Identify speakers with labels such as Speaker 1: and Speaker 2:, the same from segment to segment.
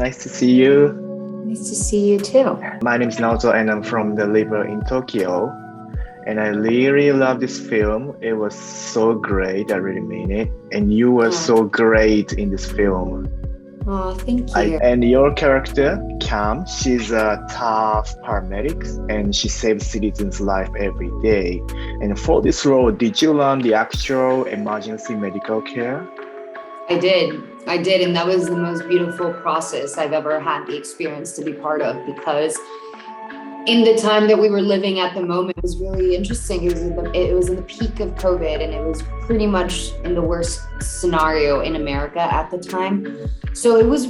Speaker 1: Nice to see you.
Speaker 2: Nice to see you too.
Speaker 1: My name is Naoto and I'm from the River in Tokyo. And I really love this film. It was so great. I really mean it. And you were so great in this film.
Speaker 2: Oh, thank you.
Speaker 1: And your character, Cam, she's a tough paramedic and she saves citizens' life every day. And for this role, did you learn the actual emergency medical care?
Speaker 2: I did. And that was the most beautiful process I've ever had the experience to be part of, because in the time that we were living at the moment, it was really interesting. It was in the peak of COVID, and it was pretty much in the worst scenario in America at the time. So it was a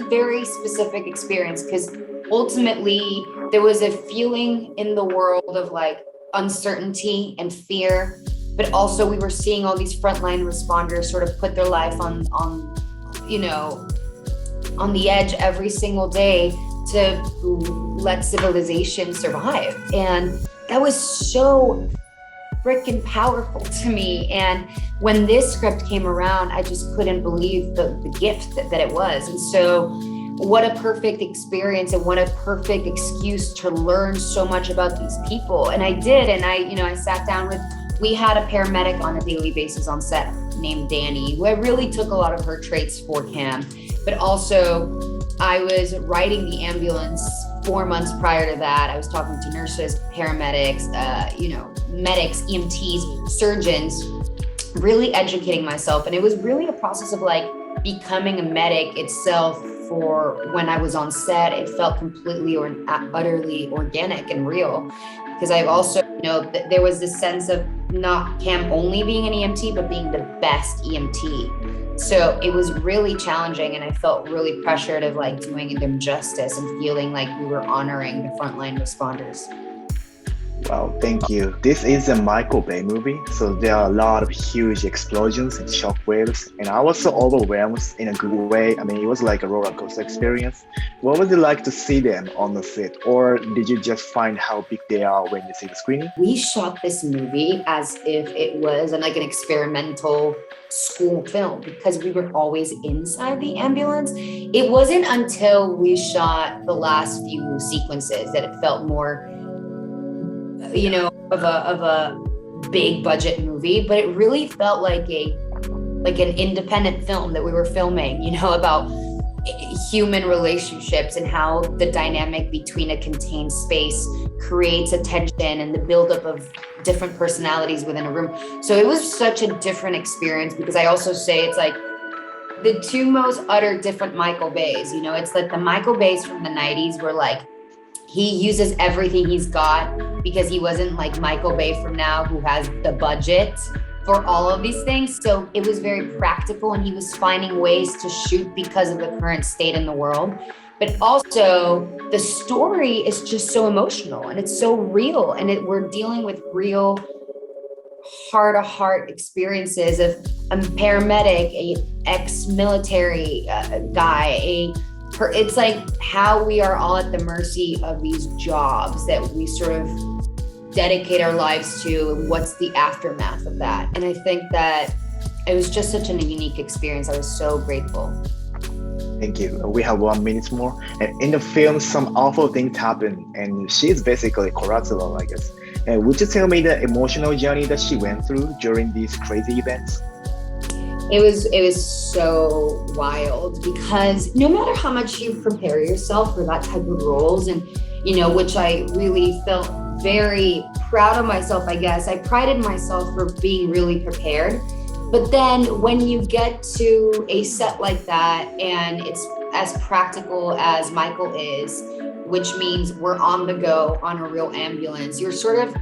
Speaker 2: very specific experience, because ultimately there was a feeling in the world of like uncertainty and fear, but also we were seeing all these frontline responders sort of put their life on the edge every single day to let civilization survive. And that was so freaking powerful to me. And when this script came around, I just couldn't believe the gift that it was. And so what a perfect experience and what a perfect excuse to learn so much about these people. And I did, and I sat down we had a paramedic on a daily basis on set named Danny, who I really took a lot of her traits for Cam. But also, I was writing the ambulance 4 months prior to that. I was talking to nurses, paramedics, medics, EMTs, surgeons, really educating myself. And it was really a process of like becoming a medic itself. For when I was on set, it felt completely or utterly organic and real. Because I also there was this sense of not Cam only being an EMT, but being the best EMT. So it was really challenging, and I felt really pressured of like doing them justice and feeling like we were honoring the frontline responders.
Speaker 1: Wow, thank you. This is a Michael Bay movie, so there are a lot of huge explosions and shockwaves, and I was so overwhelmed in a good way. I mean, it was like a roller coaster experience. What was it like to see them on the set, or did you just find how big they are when you see the screening?
Speaker 2: We shot this movie as if it was an experimental school film, because we were always inside the ambulance. It wasn't until we shot the last few sequences that it felt more of a big budget movie, but it really felt like an independent film that we were filming, about human relationships and how the dynamic between a contained space creates a tension and the buildup of different personalities within a room. So it was such a different experience, because I also say it's like the two most utter different Michael Bays. It's like the Michael Bays from the 90s were like, he uses everything he's got, because he wasn't like Michael Bay from now, who has the budget for all of these things. So it was very practical, and he was finding ways to shoot because of the current state in the world. But also the story is just so emotional, and it's so real, and we're dealing with real heart-to-heart experiences of a paramedic, a ex-military guy, it's like how we are all at the mercy of these jobs that we sort of dedicate our lives to, and what's the aftermath of that. And I think that it was just such a unique experience. I was so grateful.
Speaker 1: Thank you. We have 1 minute more. And in the film, some awful things happen, and she's basically collateral, I guess. And would you tell me the emotional journey that she went through during these crazy events?
Speaker 2: It was so wild, because no matter how much you prepare yourself for that type of roles, and which I really felt very proud of myself, I guess. I prided myself for being really prepared. But then when you get to a set like that, and it's as practical as Michael is, which means we're on the go on a real ambulance, you're sort of,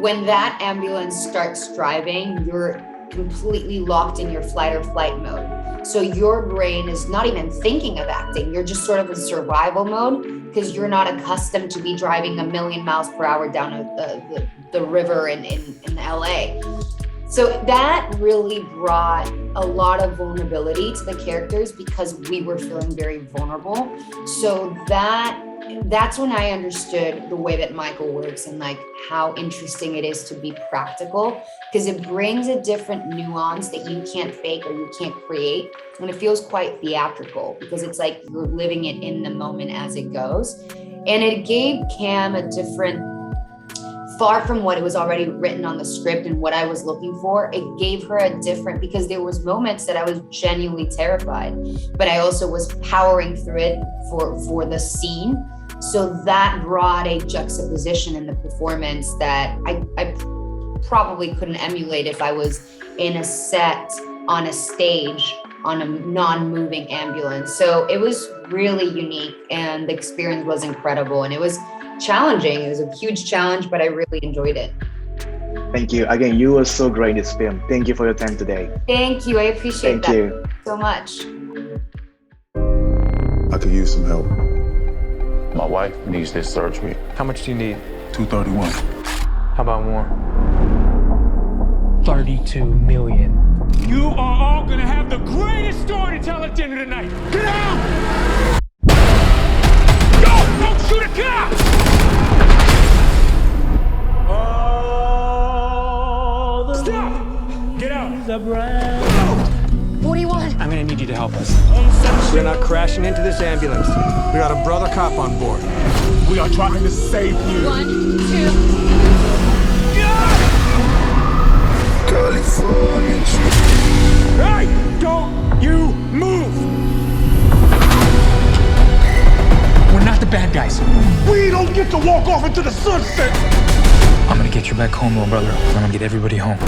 Speaker 2: when that ambulance starts driving, you're completely locked in your fight or flight mode. So your brain is not even thinking of acting. You're just sort of in survival mode, because you're not accustomed to be driving 1 million miles per hour down the river in LA. So that really brought a lot of vulnerability to the characters, because we were feeling very vulnerable. So that that's when I understood the way that Michael works and like how interesting it is to be practical, because it brings a different nuance that you can't fake or you can't create. And it feels quite theatrical because it's like you're living it in the moment as it goes. And it gave Cam a different, far from what it was already written on the script and what I was looking for, it gave her a different, because there was moments that I was genuinely terrified, but I also was powering through it for the scene. So that brought a juxtaposition in the performance that I probably couldn't emulate if I was in a set on a stage on a non-moving ambulance. So it was really unique and the experience was incredible, and it was challenging. It was a huge challenge, but I really enjoyed it.
Speaker 1: Thank you. Again, you were so great in this film. Thank you for your time today.
Speaker 2: Thank you. I appreciate
Speaker 1: Thank you
Speaker 2: so much.
Speaker 3: I could use some help.
Speaker 4: My wife needs this surgery.
Speaker 5: How much do you need?
Speaker 3: $231.
Speaker 5: How about more?
Speaker 6: 32 million.
Speaker 7: You are all gonna have the greatest story to tell at dinner tonight. Get out! Go! Don't shoot a cop! Stop! Get out!
Speaker 6: 41.
Speaker 7: I'm gonna need you to help us.
Speaker 5: We're not crashing into this ambulance. We got a brother cop on board.
Speaker 3: We are trying to save you.
Speaker 6: 1, 2.
Speaker 3: California.
Speaker 7: Hey! Don't you move!
Speaker 6: We're not the bad guys.
Speaker 3: We don't get to walk off into the sunset.
Speaker 6: I'm gonna get you back home, little brother. I'm gonna get everybody home.